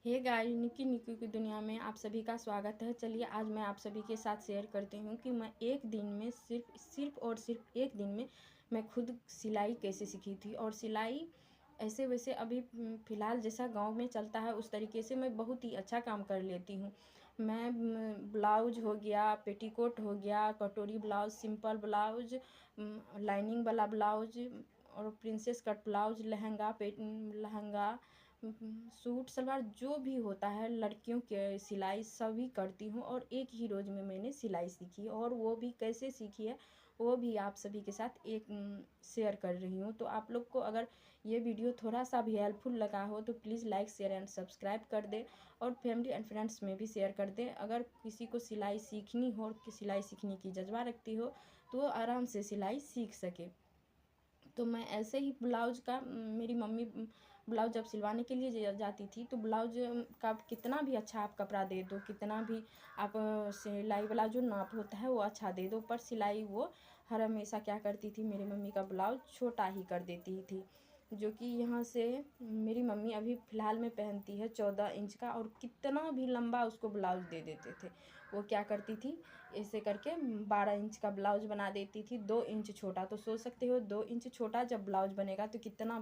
Hey guys, Nikki Nikki की दुनिया में आप सभी का स्वागत है। चलिए आज मैं आप सभी के साथ शेयर करती हूँ कि मैं एक दिन में सिर्फ एक दिन में मैं खुद सिलाई कैसे सीखी थी। और सिलाई ऐसे वैसे अभी फ़िलहाल जैसा गांव में चलता है उस तरीके से मैं बहुत ही अच्छा काम कर लेती हूँ। मैं ब्लाउज हो गया, पेटीकोट हो गया, कटोरी ब्लाउज, सिंपल ब्लाउज, लाइनिंग वाला ब्लाउज और princess cut blouse, lehenga, suit salwar जो भी होता है लड़कियों के सिलाई सभी करती हूँ। और एक ही रोज़ में मैंने सिलाई सीखी और वो भी कैसे सीखी है वो भी आप सभी के साथ एक शेयर कर रही हूँ। तो आप लोग को अगर ये वीडियो थोड़ा सा भी हेल्पफुल लगा हो तो please like share and subscribe कर दे और फैमिली एंड फ्रेंड्स में भी शेयर कर दे। अगर किसी को सिलाई सीखनी हो और सिलाई सीखने की जज्बा रखती हो तो वो आराम से सिलाई सीख सके। तो मैं ऐसे ही ब्लाउज का मेरी मम्मी ब्लाउज जब सिलवाने के लिए जाती थी तो ब्लाउज का कितना भी अच्छा आप कपड़ा दे दो, कितना भी आप सिलाई वाला जो नाप होता है वो अच्छा दे दो, पर सिलाई वो हर हमेशा क्या करती थी, मेरी मम्मी का ब्लाउज छोटा ही कर देती थी। जो कि यहाँ से मेरी मम्मी अभी फ़िलहाल में पहनती है 14 इंच का, और कितना भी लंबा उसको ब्लाउज दे देते थे। वो क्या करती थी, ऐसे करके 12 इंच का ब्लाउज बना देती थी, 2 इंच छोटा। तो सोच सकते हो 2 इंच छोटा जब ब्लाउज बनेगा तो कितना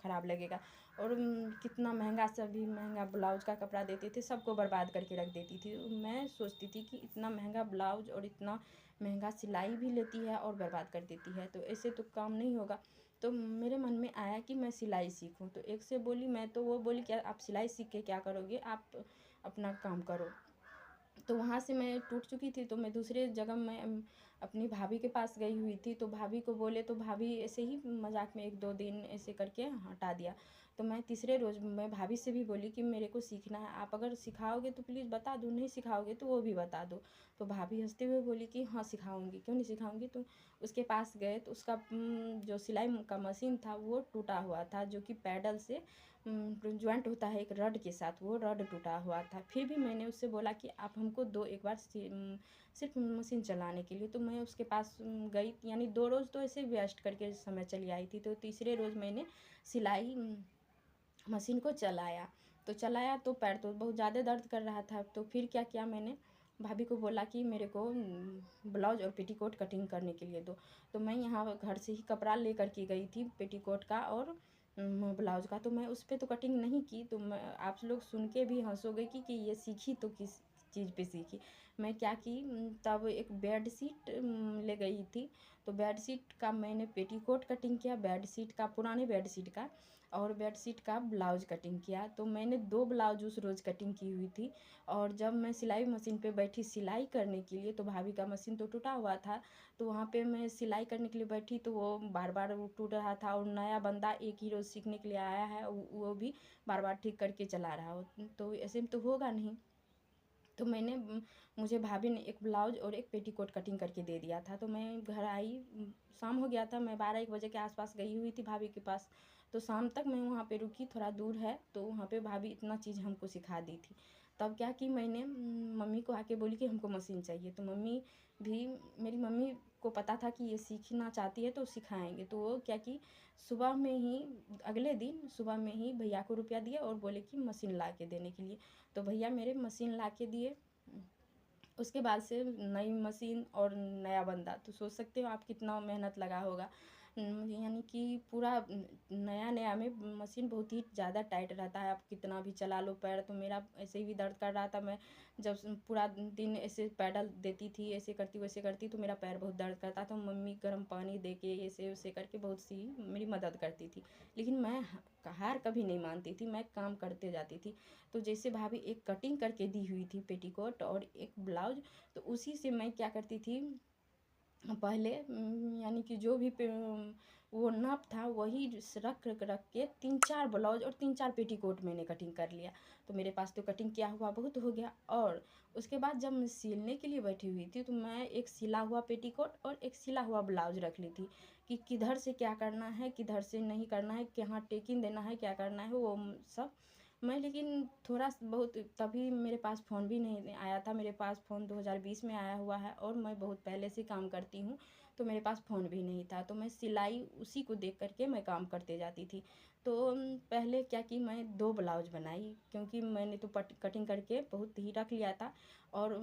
ख़राब लगेगा। और कितना महंगा, सभी महंगा ब्लाउज का कपड़ा देते थे, सबको बर्बाद करके रख देती थी। मैं सोचती थी कि इतना महंगा ब्लाउज और इतना महंगा सिलाई भी लेती है और बर्बाद कर देती है, तो ऐसे तो काम नहीं होगा। तो मेरे मन में आया कि मैं सिलाई सीखूं। तो एक से बोली, मैं तो वो बोली क्या आप सिलाई सीख के क्या करोगे, आप अपना काम करो। तो वहाँ से मैं टूट चुकी थी, तो मैं दूसरे जगह मैं अपनी भाभी के पास गई हुई थी। तो भाभी को बोले तो भाभी ऐसे ही मजाक में 1-2 दिन ऐसे करके हटा दिया। तो मैं तीसरे रोज़ मैं भाभी से भी बोली कि मेरे को सीखना है, आप अगर सिखाओगे तो प्लीज़ बता दो, नहीं सिखाओगे तो वो भी बता दो। तो भाभी हंसते हुए बोली कि हाँ सिखाऊंगी, क्यों नहीं सिखाऊंगी। तो उसके पास गए तो उसका जो सिलाई का मशीन था वो टूटा हुआ था, जो कि पैडल से जॉइंट होता है एक रड के साथ, वो रड टूटा हुआ था। फिर भी मैंने उससे बोला कि आप हमको दो एक बार सिर्फ मशीन चलाने के लिए। तो मैं उसके पास गई, यानी 2 रोज़ तो ऐसे वेस्ट करके समय चली आई थी। तो तीसरे रोज़ मैंने सिलाई मशीन को चलाया। तो चलाया तो पैर तो बहुत ज़्यादा दर्द कर रहा था। तो फिर क्या किया, मैंने भाभी को बोला कि मेरे को ब्लाउज और पेटीकोट कटिंग करने के लिए दो। तो मैं यहाँ घर से ही कपड़ा ले कर के गई थी पेटीकोट का और ब्लाउज का। तो मैं उस पर तो कटिंग नहीं की। तो मैं, आप लोग सुन के भी हंसोगे कि ये सीखी तो किस चीज़ पे सीखी। मैं क्या की, तब एक बेड शीट ले गई थी। तो बेड शीट का मैंने पेटीकोट कटिंग किया, बेड शीट का, पुराने बेड शीट का, और बेड शीट का ब्लाउज कटिंग किया। तो मैंने 2 ब्लाउज उस रोज़ कटिंग की हुई थी। और जब मैं सिलाई मशीन पे बैठी सिलाई करने के लिए, तो भाभी का मशीन तो टूटा हुआ था। तो वहाँ पे मैं सिलाई करने के लिए बैठी तो वो बार बार वो टूट रहा था, और नया बंदा एक ही रोज़ सीखने के लिए आया है, वो भी बार बार ठीक करके चला रहा हो, तो ऐसे में तो होगा नहीं। तो मैंने मुझे भाभी ने एक ब्लाउज और एक पेटीकोट कटिंग करके दे दिया था। तो मैं घर आई, शाम हो गया था, मैं 12-1 बजे के आसपास गई हुई थी भाभी के पास। तो शाम तक मैं वहाँ पे रुकी, थोड़ा दूर है, तो वहाँ पे भाभी इतना चीज़ हमको सिखा दी थी। तब क्या कि मैंने मम्मी को आके बोली कि हमको मशीन चाहिए। तो मम्मी भी, मेरी मम्मी को पता था कि ये सीखना चाहती है तो सिखाएंगे। तो वो क्या कि सुबह में ही, अगले दिन सुबह में ही भैया को रुपया दिए और बोले कि मशीन ला के देने के लिए। तो भैया मेरे मशीन ला के दिए। उसके बाद से नई मशीन और नया बंदा, तो सोच सकते हो आप कितना मेहनत लगा होगा। यानी कि पूरा नया नया में मशीन बहुत ही ज़्यादा टाइट रहता है, आप कितना भी चला लो पैर। तो मेरा ऐसे ही दर्द कर रहा था, मैं जब पूरा दिन ऐसे पैडल देती थी, ऐसे करती वैसे करती, तो मेरा पैर बहुत दर्द करता था। मम्मी गर्म पानी दे के ऐसे वैसे करके बहुत सी मेरी मदद करती थी, लेकिन मैं हार कभी नहीं मानती थी, मैं काम करते जाती थी। तो जैसे भाभी एक कटिंग करके दी हुई थी पेटीकोट और एक ब्लाउज, तो उसी से मैं क्या करती थी, पहले यानी कि जो भी वो नाप था वही रख रख रख के 3-4 ब्लाउज और 3-4 पेटीकोट मैंने कटिंग कर लिया। तो मेरे पास तो कटिंग किया हुआ बहुत हो गया। और उसके बाद जब मैं सिलने के लिए बैठी हुई थी तो मैं एक सिला हुआ पेटीकोट और एक सिला हुआ ब्लाउज रख ली थी, कि किधर से क्या करना है, किधर से नहीं करना है, कहाँ टेकिंग देना है, क्या करना है वो सब मैं। लेकिन थोड़ा बहुत, तभी मेरे पास फ़ोन भी नहीं आया था, मेरे पास फ़ोन 2020 में आया हुआ है और मैं बहुत पहले से काम करती हूँ, तो मेरे पास फ़ोन भी नहीं था। तो मैं सिलाई उसी को देख करके मैं काम करते जाती थी। तो पहले क्या कि मैं 2 ब्लाउज बनाई, क्योंकि मैंने तो कटिंग करके बहुत ही रख लिया था। और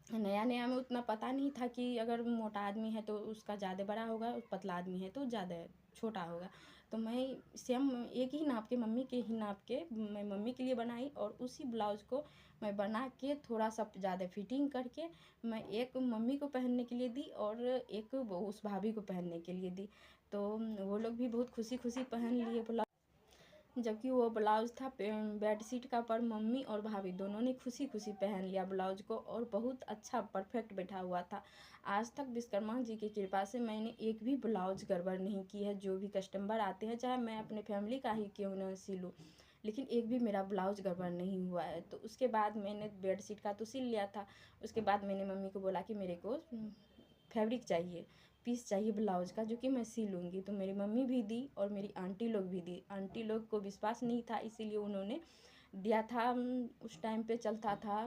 नया नया में उतना पता नहीं था कि अगर मोटा आदमी है तो उसका ज़्यादा बड़ा होगा, पतला आदमी है तो ज़्यादा छोटा होगा। तो मैं सेम एक ही नाप के, मम्मी के ही नाप के मैं मम्मी के लिए बनाई, और उसी ब्लाउज को मैं बना के थोड़ा सा ज़्यादा फिटिंग करके मैं एक मम्मी को पहनने के लिए दी और एक उस भाभी को पहनने के लिए दी। तो वो लोग भी बहुत खुशी खुशी पहन लिए ब्लाउज। जबकि वो ब्लाउज़ था बेडशीट का, पर मम्मी और भाभी दोनों ने खुशी खुशी पहन लिया ब्लाउज को, और बहुत अच्छा परफेक्ट बैठा हुआ था। आज तक विश्वकर्मा जी की कृपा से मैंने एक भी ब्लाउज गड़बड़ नहीं की है। जो भी कस्टमर आते हैं, चाहे मैं अपने फैमिली का ही क्यों न सिलूँ, लेकिन एक भी मेरा ब्लाउज गड़बड़ नहीं हुआ है। तो उसके बाद मैंने बेडशीट का तो सिल लिया था। उसके बाद मैंने मम्मी को बोला कि मेरे को फैब्रिक चाहिए, पीस चाहिए ब्लाउज का, जो कि मैं सिलूँगी। तो मेरी मम्मी भी दी और मेरी आंटी लोग भी दी। आंटी लोग को विश्वास नहीं था, इसीलिए उन्होंने दिया था। उस टाइम पे चलता था,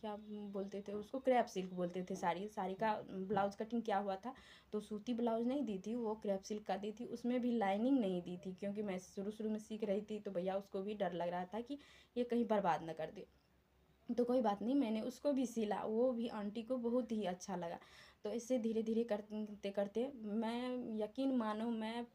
क्या बोलते थे उसको, क्रैप सिल्क बोलते थे। साड़ी साड़ी का ब्लाउज कटिंग क्या हुआ था, तो सूती ब्लाउज नहीं दी थी, वो क्रैप सिल्क का दी थी। उसमें भी लाइनिंग नहीं दी थी, क्योंकि मैं शुरू शुरू में सीख रही थी, तो भैया उसको भी डर लग रहा था कि ये कहीं बर्बाद ना कर दे। तो कोई बात नहीं, मैंने उसको भी सिला, वो भी आंटी को बहुत ही अच्छा लगा। तो इससे धीरे धीरे करते करते मैं, यकीन मानो, मैं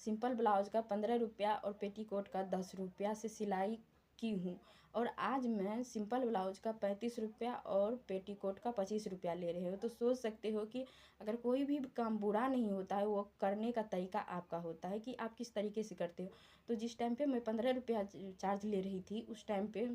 सिंपल ब्लाउज का 15 रुपया और पेटीकोट का 10 रुपया से सिलाई की हूँ। और आज मैं सिंपल ब्लाउज का 35 रुपया और पेटीकोट का 25 रुपया ले रहे हो। तो सोच सकते हो कि अगर कोई भी काम बुरा नहीं होता है, वो करने का तरीका आपका होता है कि आप किस तरीके से करते हो। तो जिस टाइम पे मैं 15 रुपया चार्ज ले रही थी, उस टाइम पे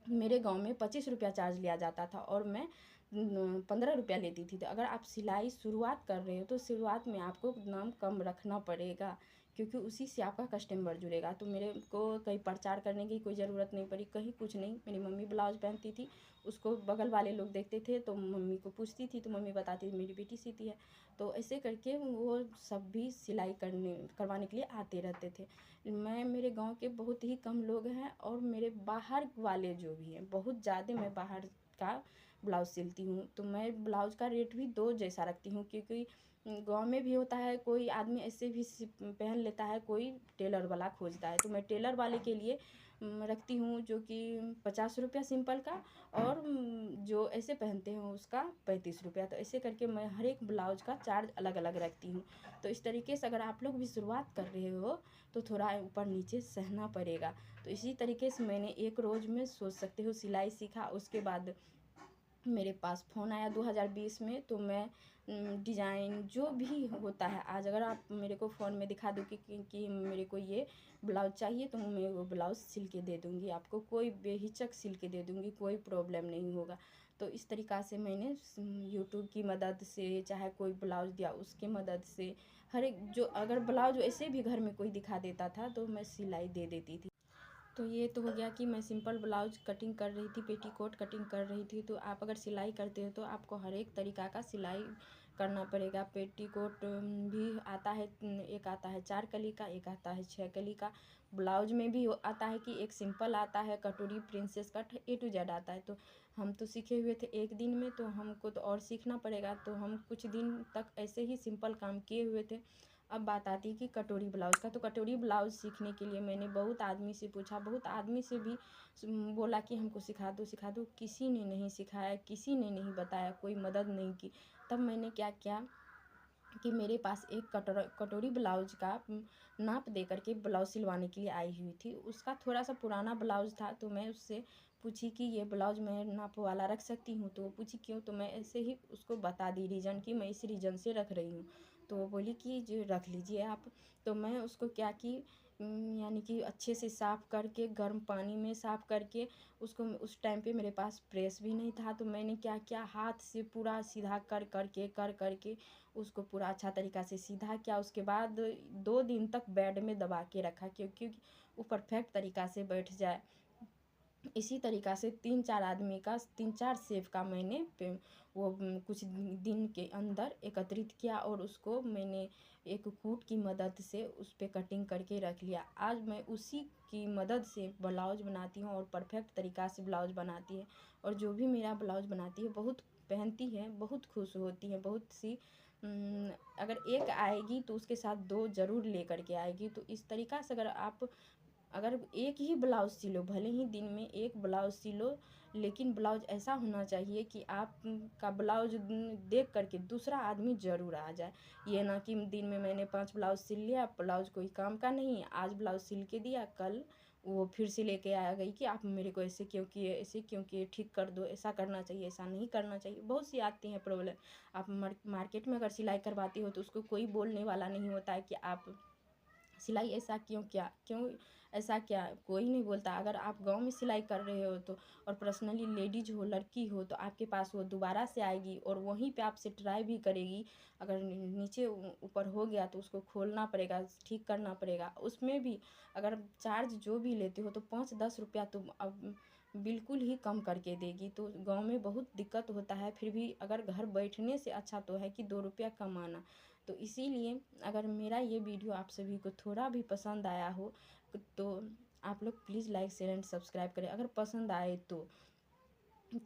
मेरे गांव में 25 रुपया चार्ज लिया जाता था, और मैं 15 रुपया लेती थी। तो अगर आप सिलाई शुरुआत कर रहे हो, तो शुरुआत में आपको दाम कम रखना पड़ेगा, क्योंकि उसी से आपका कस्टमर जुड़ेगा। तो मेरे को कहीं प्रचार करने की कोई ज़रूरत नहीं पड़ी, कहीं कुछ नहीं। मेरी मम्मी ब्लाउज पहनती थी, उसको बगल वाले लोग देखते थे, तो मम्मी को पूछती थी, तो मम्मी बताती थी मेरी बेटी सीती है। तो ऐसे करके वो सब भी सिलाई करवाने के लिए आते रहते थे। मैं, मेरे गांव के बहुत ही कम लोग हैं, और मेरे बाहर वाले जो भी हैं, बहुत ज़्यादा मैं बाहर का ब्लाउज़ सिलती हूँ। तो मैं ब्लाउज़ का रेट भी दो जैसा रखती हूँ, क्योंकि गांव में भी होता है, कोई आदमी ऐसे भी पहन लेता है, कोई टेलर वाला खोजता है। तो मैं टेलर वाले के लिए रखती हूँ, जो कि 50 रुपया सिंपल का, और जो ऐसे पहनते हैं उसका 35 रुपया। तो ऐसे करके मैं हर एक ब्लाउज का चार्ज अलग अलग रखती हूँ। तो इस तरीके से अगर आप लोग भी शुरुआत कर रहे हो, तो थोड़ा ऊपर नीचे सहना पड़ेगा। तो इसी तरीके से मैंने एक रोज़ में, सोच सकते हो, सिलाई सीखा। उसके बाद मेरे पास फ़ोन आया 2020 में, तो मैं डिज़ाइन जो भी होता है, आज अगर आप मेरे को फ़ोन में दिखा दो कि मेरे को ये ब्लाउज चाहिए, तो मैं वो ब्लाउज़ सिल के दे दूँगी आपको, कोई बेहिचक सिल के दे दूँगी, कोई प्रॉब्लम नहीं होगा। तो इस तरीक़ा से मैंने यूट्यूब की मदद से, चाहे कोई ब्लाउज़ दिया उसकी मदद से, हर एक, जो अगर ब्लाउज ऐसे भी घर में कोई दिखा देता था, तो मैं सिलाई दे देती थी। तो ये तो हो गया कि मैं सिंपल ब्लाउज कटिंग कर रही थी, पेटीकोट कटिंग कर रही थी। तो आप अगर सिलाई करते हो, तो आपको हर एक तरीक़ा का सिलाई करना पड़ेगा। पेटीकोट भी आता है, एक आता है 4 कली का, एक आता है 6 कली का। ब्लाउज में भी आता है कि एक सिंपल आता है, कटोरी, princess cut, A to Z आता है। तो हम तो सीखे हुए थे एक दिन में, तो हमको तो और सीखना पड़ेगा। तो हम कुछ दिन तक ऐसे ही सिंपल काम किए हुए थे। अब बात आती है कि कटोरी ब्लाउज़ का। तो कटोरी ब्लाउज़ सीखने के लिए मैंने बहुत आदमी से पूछा, बहुत आदमी से भी बोला कि हमको सिखा दो सिखा दो। किसी ने नहीं सिखाया, किसी ने नहीं बताया, कोई मदद नहीं की। तब मैंने क्या किया कि मेरे पास एक कटोरी ब्लाउज का नाप दे करके ब्लाउज सिलवाने के लिए आई हुई थी। उसका थोड़ा सा पुराना ब्लाउज था, तो मैं उससे पूछी कि ये ब्लाउज मैं नाप वाला रख सकती हूँ। तो वो पूछी क्यों, तो मैं ऐसे ही उसको बता दी रीज़न, कि मैं इस रीज़न से रख रही हूँ। तो वो बोली कि जो रख लीजिए आप। तो मैं उसको क्या की, यानी कि अच्छे से साफ़ करके, गर्म पानी में साफ़ करके उसको, उस टाइम पे मेरे पास प्रेस भी नहीं था, तो मैंने क्या किया, हाथ से पूरा सीधा कर करके उसको पूरा अच्छा तरीक़ा से सीधा किया। उसके बाद 2 दिन तक बेड में दबा के रखा, क्योंकि वो परफेक्ट तरीक़ा से बैठ जाए। इसी तरीक़ा से 3-4 आदमी का, 3-4 शेफ का मैंने वो कुछ दिन के अंदर एकत्रित किया, और उसको मैंने एक कूट की मदद से उस पे कटिंग करके रख लिया। आज मैं उसी की मदद से ब्लाउज बनाती हूँ, और परफेक्ट तरीक़ा से ब्लाउज बनाती है। और जो भी मेरा ब्लाउज बनाती है, बहुत पहनती है, बहुत खुश होती है। बहुत सी अगर एक आएगी तो उसके साथ 2 ज़रूर लेकर के आएगी। तो इस तरीक़ा से अगर एक ही ब्लाउज़ सिलो, भले ही दिन में एक ब्लाउज़ सिलो, लेकिन ब्लाउज़ ऐसा होना चाहिए कि आप का ब्लाउज़ देख कर के दूसरा आदमी ज़रूर आ जाए। ये ना कि दिन में मैंने 5 ब्लाउज़ सिल लिया, ब्लाउज़ कोई काम का नहीं है, आज ब्लाउज़ सिल के दिया, कल वो फिर से लेके आ गई कि आप मेरे को ऐसे क्यों किए, ऐसे क्यों किए, ठीक कर दो, ऐसा करना चाहिए, ऐसा नहीं करना चाहिए। बहुत सी आती हैं प्रॉब्लम। आप मार्केट में अगर सिलाई करवाती हो तो उसको कोई बोलने वाला नहीं होता है कि आप सिलाई ऐसा क्यों ऐसा क्या, कोई नहीं बोलता। अगर आप गांव में सिलाई कर रहे हो तो, और पर्सनली लेडीज हो, लड़की हो, तो आपके पास वो दोबारा से आएगी और वहीं पे आपसे ट्राई भी करेगी। अगर नीचे ऊपर हो गया तो उसको खोलना पड़ेगा, ठीक करना पड़ेगा। उसमें भी अगर चार्ज जो भी लेते हो तो 5-10 रुपया तो अब बिल्कुल ही कम करके देगी। तो गांव में बहुत दिक्कत होता है, फिर भी अगर घर बैठने से अच्छा तो है कि 2 रुपया कमाना। तो इसीलिए अगर मेरा ये वीडियो आप सभी को थोड़ा भी पसंद आया हो तो आप लोग please like share and subscribe करें, अगर पसंद आए तो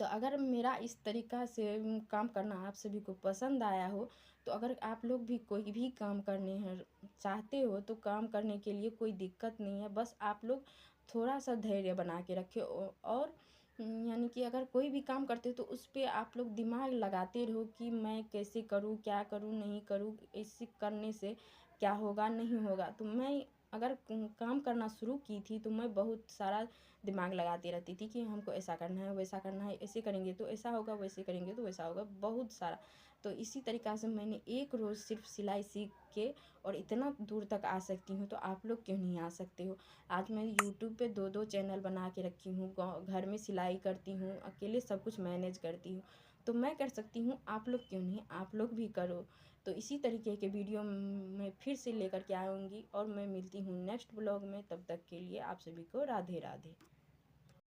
अगर मेरा इस तरीक़ा से काम करना आप सभी को पसंद आया हो, तो अगर आप लोग भी कोई भी काम करने हैं चाहते हो तो काम करने के लिए कोई दिक्कत नहीं है। बस आप लोग थोड़ा सा धैर्य बना के रखें और यानी कि अगर कोई भी काम करते हो तो उस पे आप लोग दिमाग लगाते रहो कि मैं कैसे करूँ, क्या करूँ, नहीं करूँ, ऐसे करने से क्या होगा, नहीं होगा। तो मैं अगर काम करना शुरू की थी तो मैं बहुत सारा दिमाग लगाती रहती थी कि हमको ऐसा करना है, वैसा करना है, ऐसे करेंगे तो ऐसा होगा, वैसे करेंगे तो वैसा होगा, बहुत सारा। तो इसी तरीक़ा से मैंने एक रोज़ सिर्फ सिलाई सीख के और इतना दूर तक आ सकती हूँ, तो आप लोग क्यों नहीं आ सकते हो। आज मैं यूट्यूब पे 2-2 चैनल बना के रखी हूँ, घर में सिलाई करती हूँ, अकेले सब कुछ मैनेज करती हूँ। तो मैं कर सकती हूँ, आप लोग क्यों नहीं, आप लोग भी करो। तो इसी तरीके के वीडियो मैं फिर से लेकर के आऊँगी और मैं मिलती हूँ नेक्स्ट ब्लॉग में। तब तक के लिए आप सभी को राधे राधे।